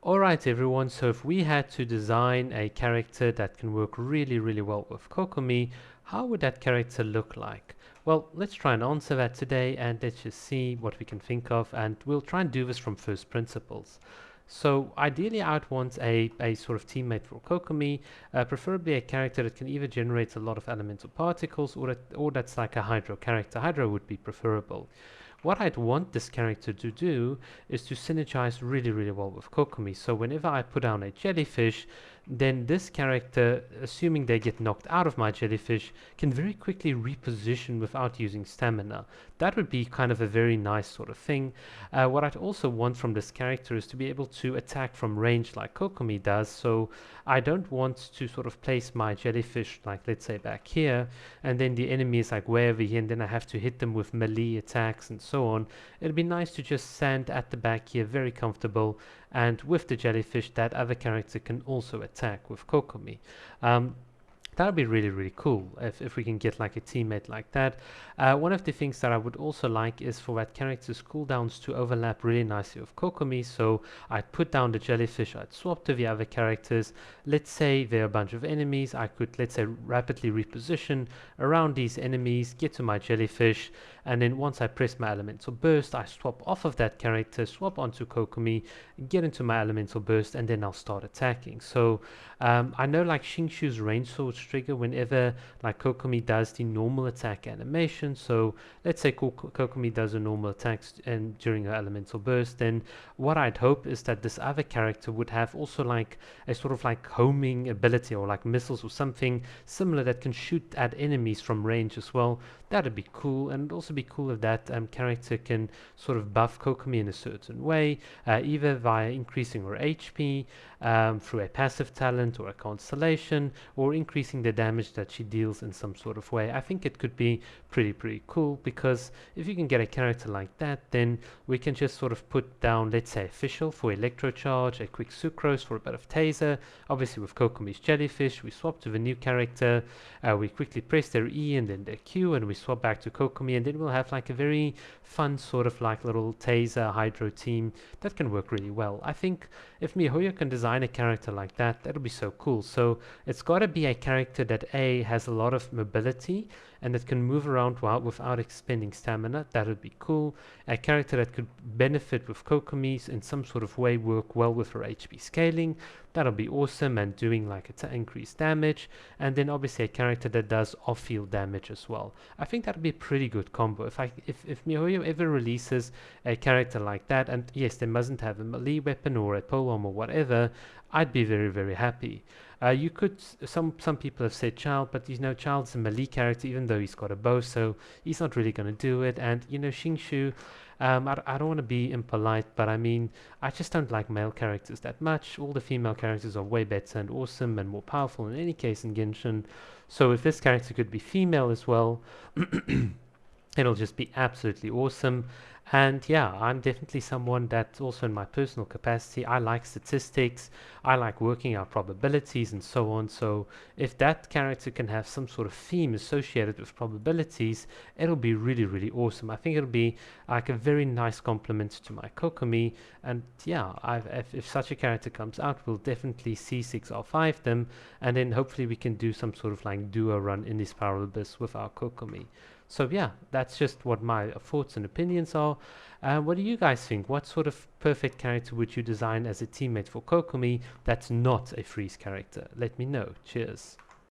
Alright everyone, so if we had to design a character that can work really well with Kokomi, how would that character look like? Well, let's try and answer that today and let's just see what we can think of, and we'll try and do this from first principles. So ideally I'd want a sort of teammate for Kokomi, preferably a character that can either generate a lot of elemental particles or that's like a Hydro character. Hydro would be preferable. What I'd want this character to do is to synergize really well with Kokomi. So whenever I put down a jellyfish, then this character, assuming they get knocked out of my jellyfish, can very quickly reposition without using stamina. That would be kind of a very nice sort of thing. What I'd also want from this character is to be able to attack from range like Kokomi does. So I don't want to sort of place my jellyfish, like let's say back here, and then the enemy is like way over here, and then I have to hit them with melee attacks and so on. It'd be nice to just stand at the back here, very comfortable, and with the jellyfish, that other character can also attack with Kokomi. That would be really cool if we can get like a teammate like that. One of the things that I would also like is for that character's cooldowns to overlap really nicely with Kokomi. So I'd put down the jellyfish, I'd swap to the other characters. Let's say there are a bunch of enemies, I could, let's say, rapidly reposition around these enemies, get to my jellyfish, and then once I press my elemental burst, I swap off of that character, swap onto Kokomi, get into my elemental burst, and then I'll start attacking. So I know like Shingshu's range swords trigger whenever like Kokomi does the normal attack animation. So let's say Kokomi does a normal attack and during her elemental burst, then what I'd hope is that this other character would have also like a sort of like homing ability or like missiles or something similar that can shoot at enemies from range as well. That'd be cool, and it'd also be cool if that character can sort of buff Kokomi in a certain way, either via increasing her HP through a passive talent or a constellation, or increasing the damage that she deals in some sort of way. I think it could be pretty cool, because if you can get a character like that, then we can just sort of put down, let's say, Official for Electrocharge, a quick Sucrose for a bit of Taser. Obviously with Kokomi's Jellyfish, we swap to the new character, we quickly press their E and then their Q, and we swap back to Kokomi, and then we'll have like a very fun sort of like little Taser Hydro team that can work really well. I think if MiHoYo can design a character like that, that'll be so cool. So it's got to be a character that A, has a lot of mobility and that can move around without expending stamina. That would be cool. A character that could benefit with Kokomi's in some sort of way, work well with her HP scaling. That'll be awesome, and doing like increased damage. And then obviously a character that does off-field damage as well. I think that'll be a pretty good combo. If MiHoYo ever releases a character like that, and yes, they mustn't have a melee weapon or a polearm or whatever, I'd be very happy. You could, some people have said Child, but you know, Child's a melee character even though he's got a bow, so he's not really going to do it. And you know, Shingshu, I don't want to be impolite, but I mean, I just don't like male characters that much. All the female characters are way better and awesome and more powerful in any case in Genshin. So if this character could be female as well, it'll just be absolutely awesome. And yeah, I'm definitely someone that also in my personal capacity, I like statistics, I like working out probabilities and so on. So if that character can have some sort of theme associated with probabilities, it'll be really awesome. I think it'll be like a very nice complement to my Kokomi. And yeah, if such a character comes out, we'll definitely C6R5 them, and then hopefully we can do some sort of like duo run in this Spiral Abyss with our Kokomi. So yeah, that's just what my thoughts and opinions are. What do you guys think? What sort of perfect character would you design as a teammate for Kokomi that's not a freeze character? Let me know. Cheers.